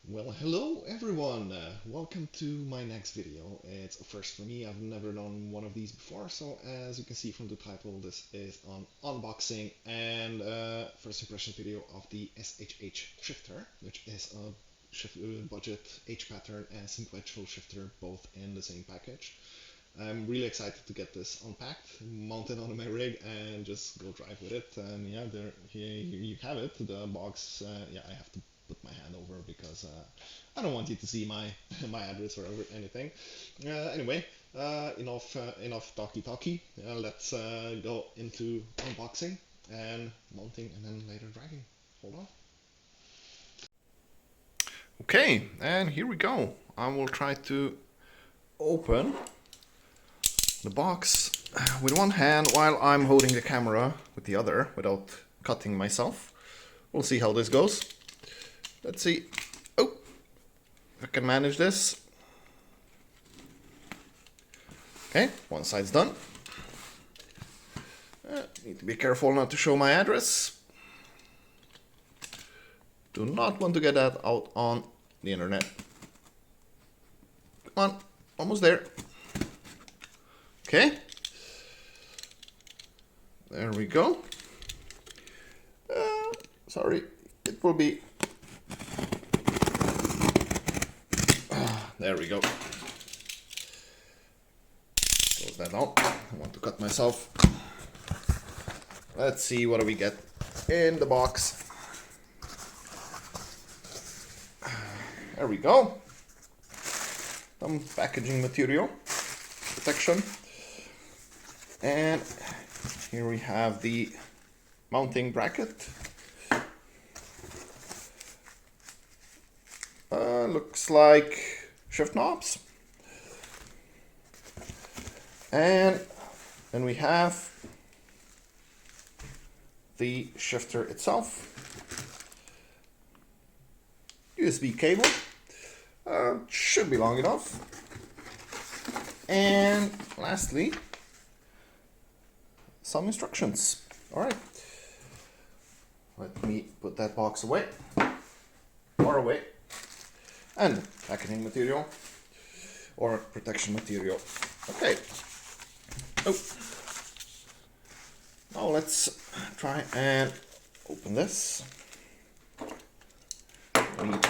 Well, hello everyone! Welcome to my next video. It's a first for me, I've never done one of these before, so as you can see from the title, this is an unboxing and first impression video of the SHH shifter, which is a budget H pattern and sequential shifter, both in the same package. I'm really excited to get this unpacked, mounted on my rig, and just go drive with it. And yeah, here you have it. The box. Yeah, I have to put my hand over because I don't want you to see my my address or anything. Anyway, enough talky. Let's go into unboxing and mounting, and then later driving. Hold on. Okay, and here we go. I will try to open the box with one hand while I'm holding the camera with the other without cutting myself. We'll see how this goes. Let's see. Oh, if I can manage this. Okay, one side's done. Need to be careful not to show my address. Do not want to get that out on the internet. Come on, almost there. Okay, there we go. Sorry, it will be. There we go. Close that out. I want to cut myself. Let's see what do we get in the box. There we go. Some packaging material, protection. And here we have the mounting bracket. Looks like shift knobs. And then we have the shifter itself. USB cable. Should be long enough. And lastly, some instructions. Alright. Let me put that box away. Far away. And packaging material or protection material. Okay. Oh. Now let's try and open this. I'm gonna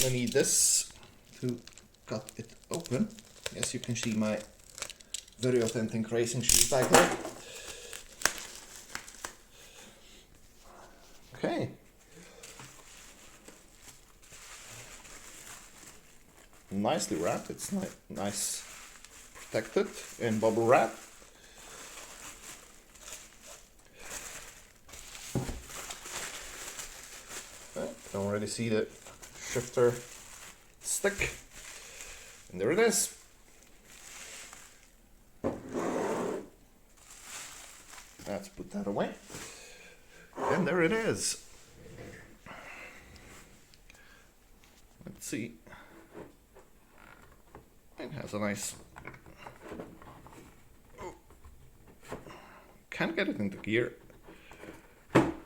need this to cut it open. Yes, you can see my very authentic racing shoes back there. Okay. Nicely wrapped. It's nice protected in bubble wrap. Okay. Can already see the shifter stick. And there it is. Let's put that away. And there it is. Let's see. It has a nice... Can't get it into gear.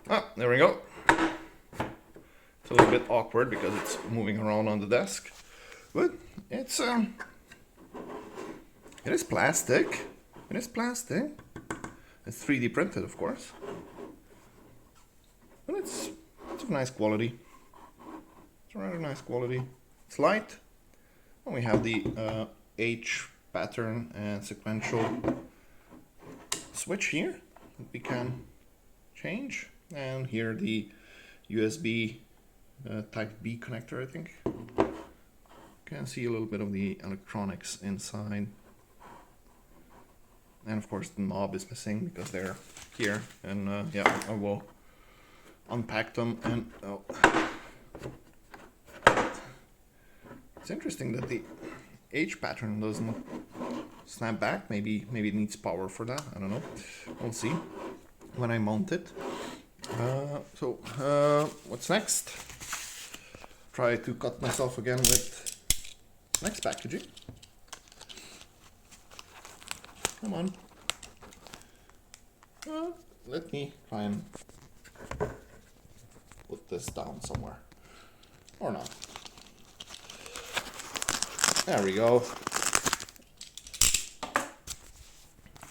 Ah, there we go. It's a little bit awkward because it's moving around on the desk. But it's it is plastic. It is plastic. It's 3D printed, of course. But it's of nice quality. It's a rather nice quality. It's light. And we have the H pattern and sequential switch here that we can change. And here the USB type B connector, I think. Can see a little bit of the electronics inside. And of course the knob is missing because they're here. And yeah, I will unpack them and it's interesting that the H pattern doesn't snap back. Maybe it needs power for that. I don't know. We'll see when I mount it. What's next? Try to cut myself again with next packaging. Come on. Let me try and put this down somewhere. Or not. There we go.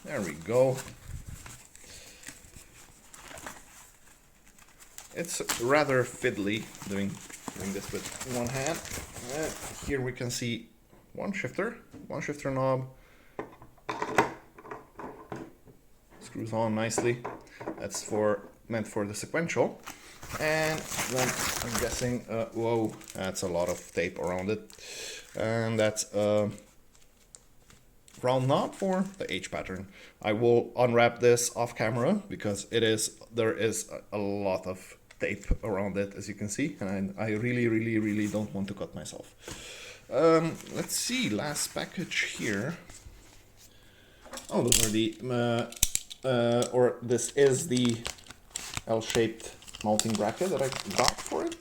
There we go. It's rather fiddly doing this with one hand. Here we can see one shifter knob. Screws on nicely. That's meant for the sequential. And then I'm guessing, whoa, that's a lot of tape around it. And that's a round knob for the H pattern. I will unwrap this off camera because there is a lot of tape around it, as you can see, and I really don't want to cut myself. Let's see, last package here. Oh, those are the this is the L-shaped mounting bracket that I got for it.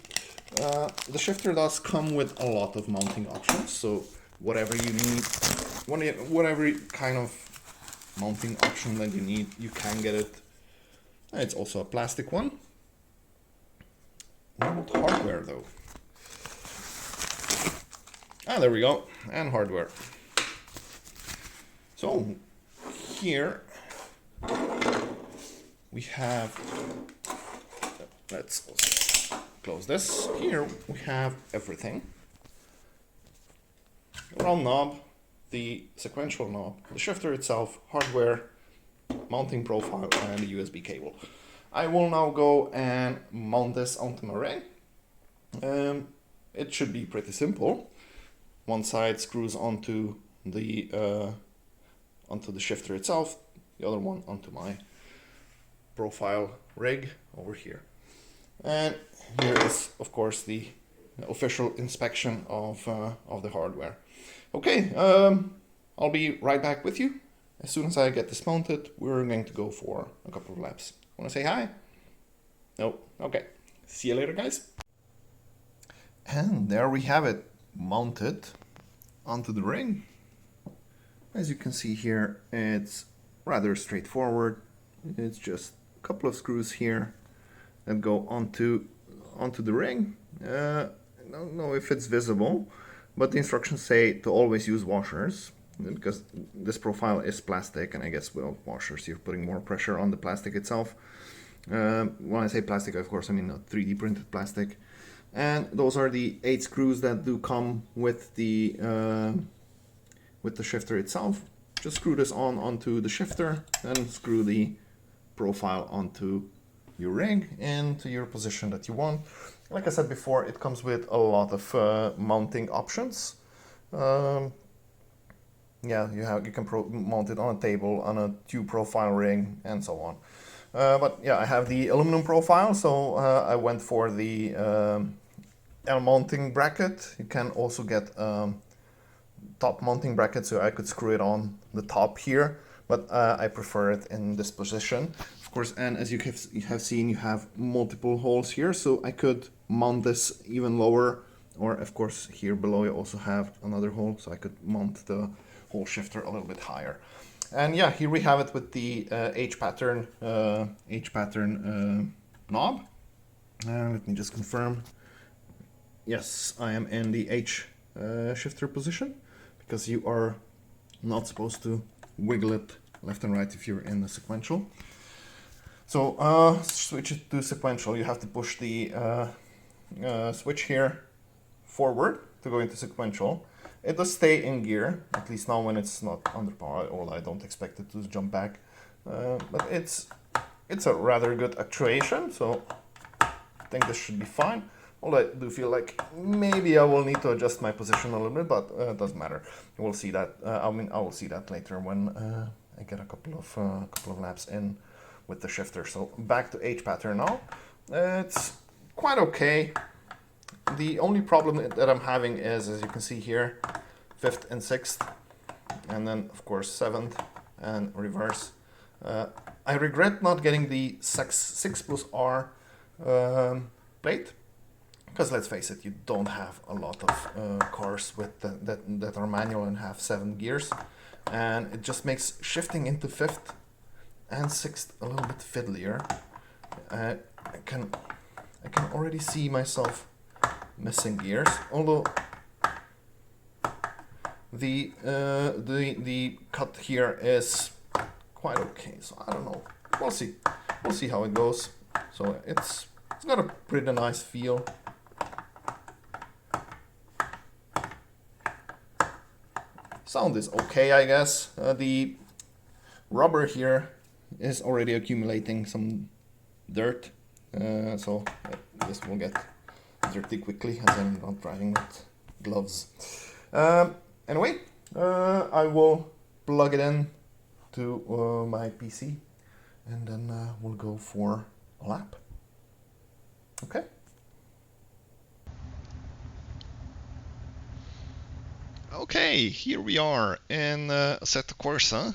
The shifter does come with a lot of mounting options, so whatever you need, whatever kind of mounting option that you need, you can get it. It's also a plastic one. Not hardware though. Ah, there we go, and hardware. So here we have, let's also close this. Here we have everything. Round knob, the sequential knob, the shifter itself, hardware, mounting profile, and the USB cable. I will now go and mount this onto my ring. It should be pretty simple. One side screws onto the shifter itself, the other one onto my profile rig over here. And here is, of course, the official inspection of the hardware. Okay, I'll be right back with you. As soon as I get this mounted, we're going to go for a couple of laps. Want to say hi? No? Okay. See you later, guys. And there we have it, mounted onto the ring. As you can see here, it's rather straightforward. It's just a couple of screws here that go onto the ring. I don't know if it's visible, but the instructions say to always use washers, because this profile is plastic, and I guess without washers you're putting more pressure on the plastic itself. When I say plastic, of course I mean not 3D printed plastic. And those are the 8 screws that do come with the shifter itself. Just screw this onto the shifter, then screw the profile onto your ring into your position that you want. Like I said before, it comes with a lot of mounting options. Yeah, you can mount it on a table, on a tube profile ring, and so on. But yeah, I have the aluminum profile, so I went for the L mounting bracket. You can also get top mounting bracket, so I could screw it on the top here, but I prefer it in this position, of course. And as you have seen, you have multiple holes here, so I could mount this even lower, or of course here below you also have another hole, so I could mount the whole shifter a little bit higher. And yeah, here we have it with the H pattern knob. Let me just confirm. Yes, I am in the H shifter position, because you are not supposed to wiggle it left and right if you're in the sequential. So switch it to sequential. You have to push the switch here forward to go into sequential. It does stay in gear, at least now when it's not under power, or I don't expect it to jump back. But it's a rather good actuation, so I think this should be fine. Although I do feel like maybe I will need to adjust my position a little bit, but it doesn't matter. We'll see that. I will see that later when I get a couple of laps in with the shifter. So back to H pattern now. It's quite okay. The only problem that I'm having is, as you can see here, 5th and 6th, and then of course 7th and reverse. I regret not getting the 6+R plate, because let's face it, you don't have a lot of cars with that are manual and have 7 gears, and it just makes shifting into 5th and 6th a little bit fiddlier. I can already see myself missing gears, although the cut here is quite okay, so I don't know. We'll see how it goes. So it's got a pretty nice feel. Sound is okay, I guess. The rubber here is already accumulating some dirt, so this will get dirty quickly as I'm not driving with gloves. Anyway, I will plug it in to my PC and then we'll go for a lap. Okay. Okay, here we are in Assetto Corsa,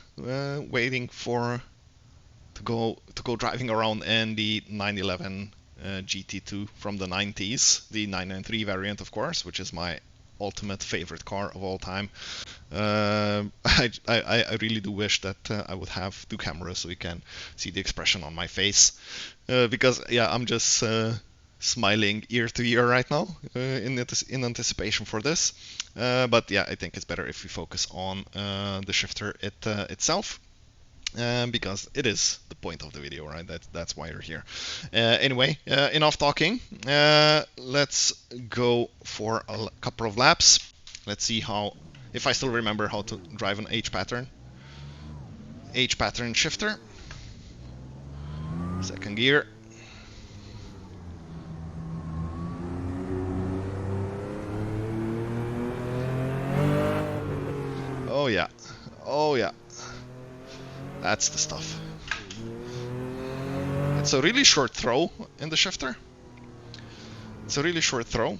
waiting to go driving around in the 911 GT2 from the 90s, the 993 variant, of course, which is my ultimate favorite car of all time. I really do wish that I would have two cameras so you can see the expression on my face, because yeah, I'm just smiling ear to ear right now in anticipation for this. But yeah, I think it's better if we focus on the shifter itself. Because it is the point of the video, right? That's why you're here. Anyway, enough talking. Let's go for a couple of laps. Let's see if I still remember how to drive an H pattern shifter. Second gear. Oh yeah, oh yeah. That's the stuff. It's a really short throw in the shifter. It's a really short throw.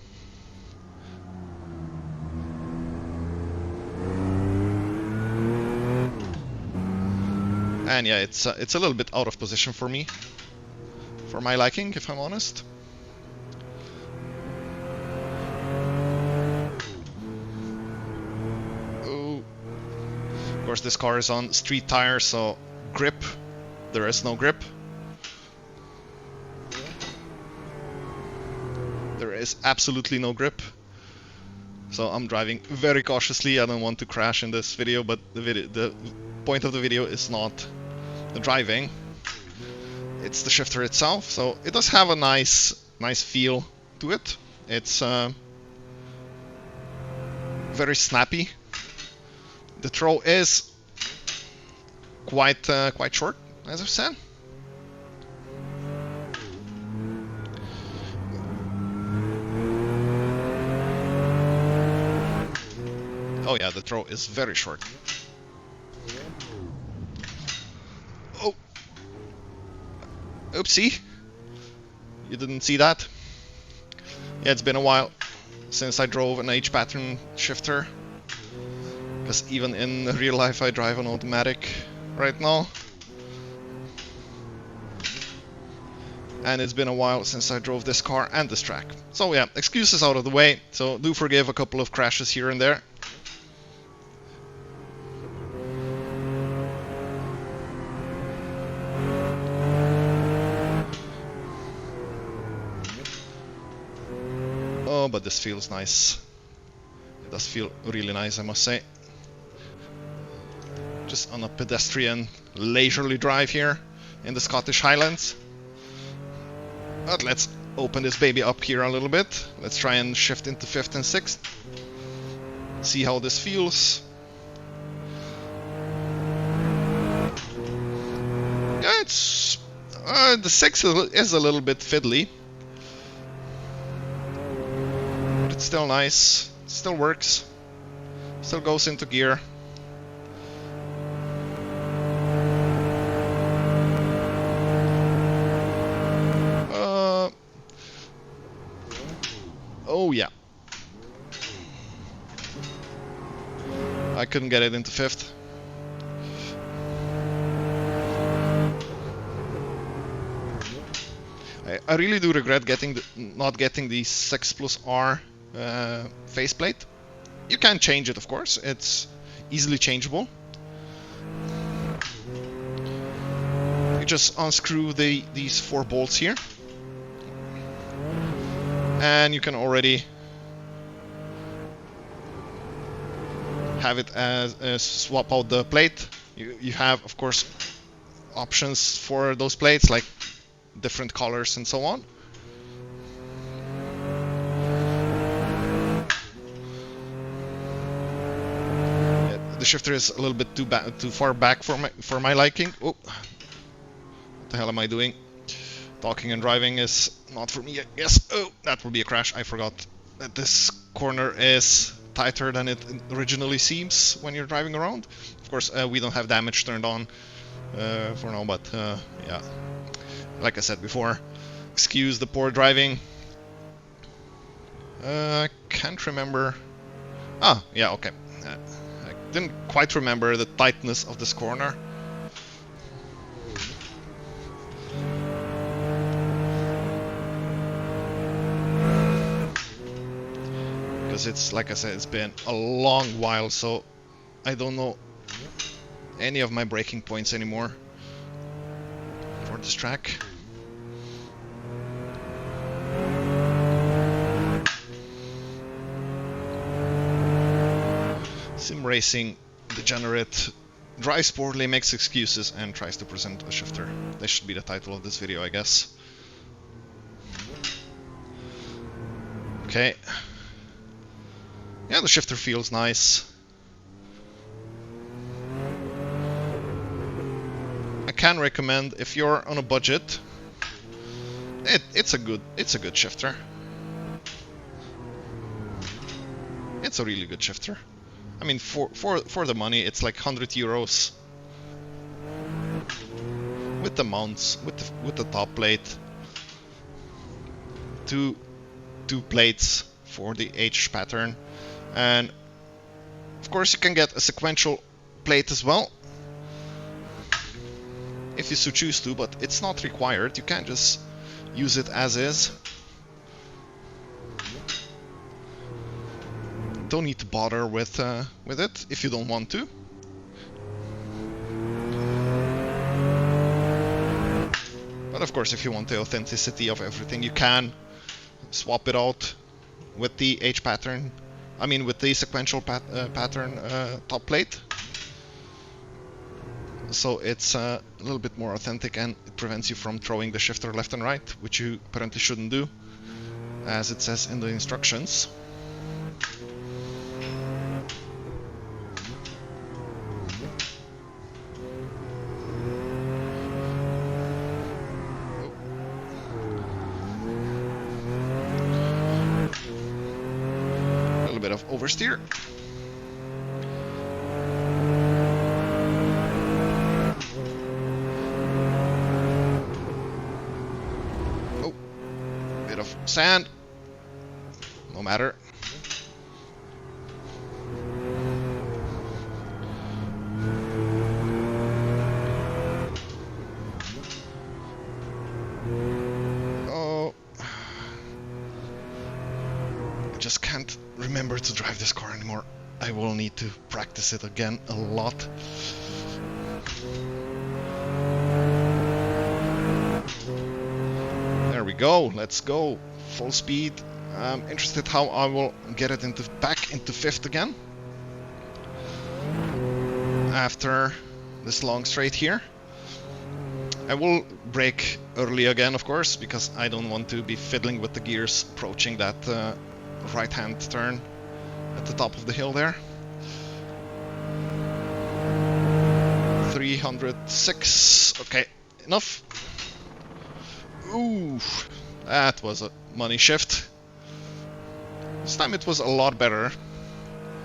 And yeah, it's a little bit out of position for me, for my liking, if I'm honest. Of course, this car is on street tires, so grip, there is no grip. There is absolutely no grip. So I'm driving very cautiously. I don't want to crash in this video, but the point of the video is not the driving. It's the shifter itself. So it does have a nice feel to it. It's very snappy. The throw is quite short, as I've said. Oh yeah, the throw is very short. Oh! Oopsie! You didn't see that? Yeah, it's been a while since I drove an H pattern shifter. Because even in real life I drive an automatic right now. And it's been a while since I drove this car and this track. So yeah, excuses out of the way, so do forgive a couple of crashes here and there. Oh, but this feels nice. It does feel really nice, I must say. Just on a pedestrian, leisurely drive here in the Scottish Highlands. But let's open this baby up here a little bit. Let's try and shift into 5th and 6th. See how this feels. Yeah, it's... the 6th is a little bit fiddly. But it's still nice. It still works. Still goes into gear. Oh yeah. I couldn't get it into 5th. I really do regret not getting the 6+R faceplate. You can change it, of course. It's easily changeable. You just unscrew these 4 bolts here. and you can already have it as swap out the plate. You have, of course, options for those plates, like different colors and so on. Yeah, the shifter is a little bit too far back for my liking. Oh, what the hell am I doing? Talking and driving is not for me, I guess. Oh, that will be a crash. I forgot that this corner is tighter than it originally seems when you're driving around. Of course, we don't have damage turned on for now, but yeah, like I said before, excuse the poor driving. I can't remember. Ah, yeah, okay. I didn't quite remember the tightness of this corner. Because it's, like I said, it's been a long while, so I don't know any of my braking points anymore for this track. Simracing degenerate drives poorly, makes excuses, and tries to present a shifter. That should be the title of this video, I guess. Okay. Yeah, the shifter feels nice. I can recommend, if you're on a budget, it's a good shifter. It's a really good shifter. I mean, for the money, it's like 100 euros with the mounts, with the top plate, two plates for the H pattern, and of course you can get a sequential plate as well if you so choose to, but it's not required. You can just use it as is. Don't need to bother with it if you don't want to. But of course, if you want the authenticity of everything, you can swap it out with the H pattern. I mean, with the sequential pattern top plate. So it's a little bit more authentic, and it prevents you from throwing the shifter left and right, which you apparently shouldn't do, as it says in the instructions. A little bit of oversteer. Sand, no matter. Oh, I just can't remember to drive this car anymore. I will need to practice it again a lot. There we go, let's go. Full speed. I'm interested how I will get it back into fifth again after this long straight here. I will brake early again, of course, because I don't want to be fiddling with the gears approaching that right-hand turn at the top of the hill there. 306. Okay, enough. Ooh, that was a money shift. This time it was a lot better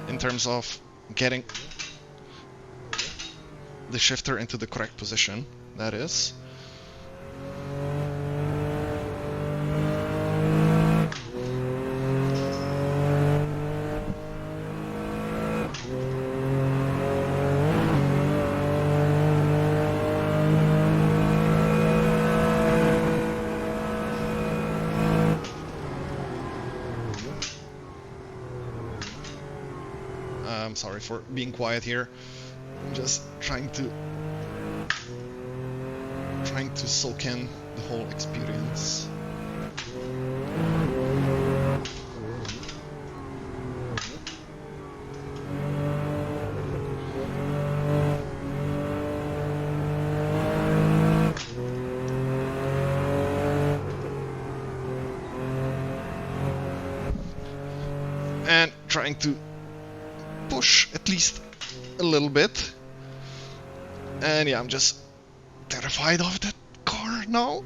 in terms of getting the shifter into the correct position, that is. I'm sorry for being quiet here. I'm just trying to soak in the whole experience. trying to push at least a little bit. And yeah, I'm just terrified of that car now.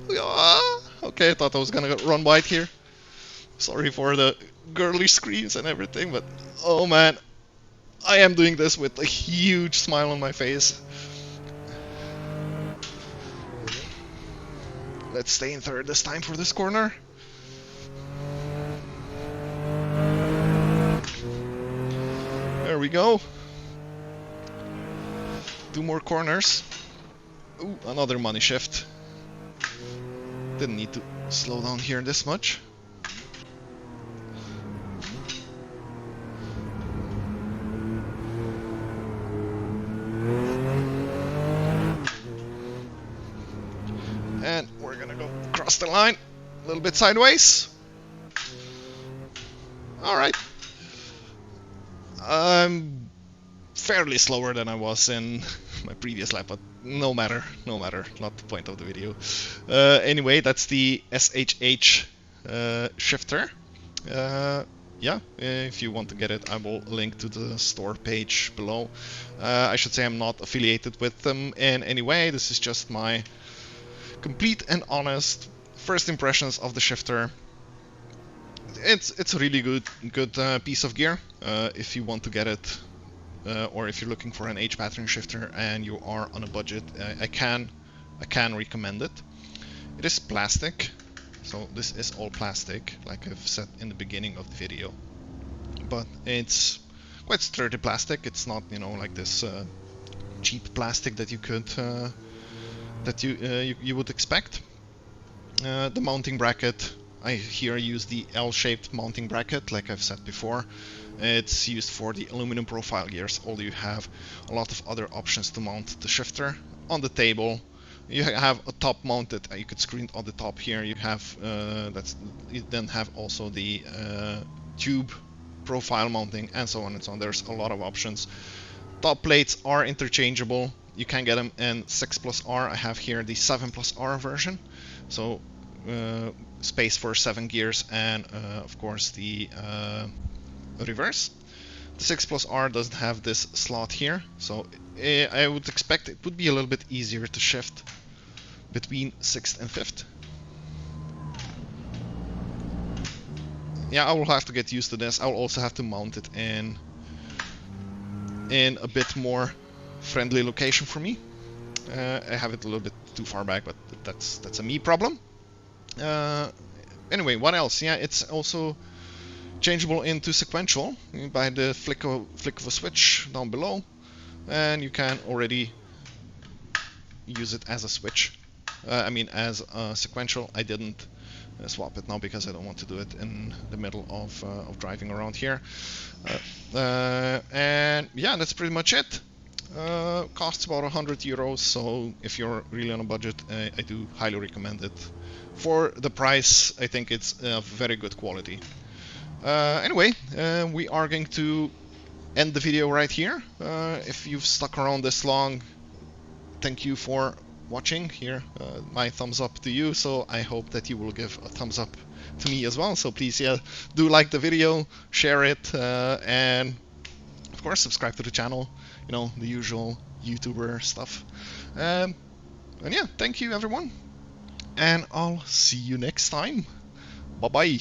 Okay, I thought I was gonna run wide here. Sorry for the girly screams and everything, but oh man, I am doing this with a huge smile on my face. Let's stay in third this time for this corner. There we go. 2 more corners. Ooh, another money shift. Didn't need to slow down here this much. And we're gonna go across the line, a little bit sideways. Alright. I'm fairly slower than I was in my previous lap, but no matter, not the point of the video. Anyway, that's the SHH shifter. Yeah, if you want to get it, I will link to the store page below. I should say I'm not affiliated with them in any way. This is just my complete and honest first impressions of the shifter. It's a really good piece of gear if you want to get it, or if you're looking for an H pattern shifter and you are on a budget. I can recommend it. It is plastic, so this is all plastic, like I've said in the beginning of the video. But it's quite sturdy plastic. It's not, you know, like this cheap plastic that you could you would expect. The mounting bracket, I here use the L-shaped mounting bracket, like I've said before. It's used for the aluminum profile gears, although you have a lot of other options to mount the shifter. On the table, you have a top mounted, you could screw it on the top here. You have you then have also the tube profile mounting, and so on and so on. There's a lot of options. Top plates are interchangeable. You can get them in 6+R. I have here the 7+R version, so space for 7 gears, and of course the reverse. The 6+R doesn't have this slot here, so I would expect it would be a little bit easier to shift between 6th and 5th. Yeah, I will have to get used to this. I will also have to mount it in a bit more friendly location for me. I have it a little bit too far back, but that's a me problem. Anyway, what else? Yeah, it's also changeable into sequential by the flick of a switch down below, and you can already use it as a switch. I mean, as a sequential. I didn't swap it now because I don't want to do it in the middle of driving around here. And yeah, that's pretty much it. Costs about €100, so if you're really on a budget, I do highly recommend it. For the price, I think it's very good quality. Anyway, we are going to end the video right here. If you've stuck around this long, thank you for watching. Here, my thumbs up to you, so I hope that you will give a thumbs up to me as well. So please, yeah, do like the video, share it, and of course subscribe to the channel, you know, the usual YouTuber stuff. And yeah, thank you everyone, and I'll see you next time. Bye bye.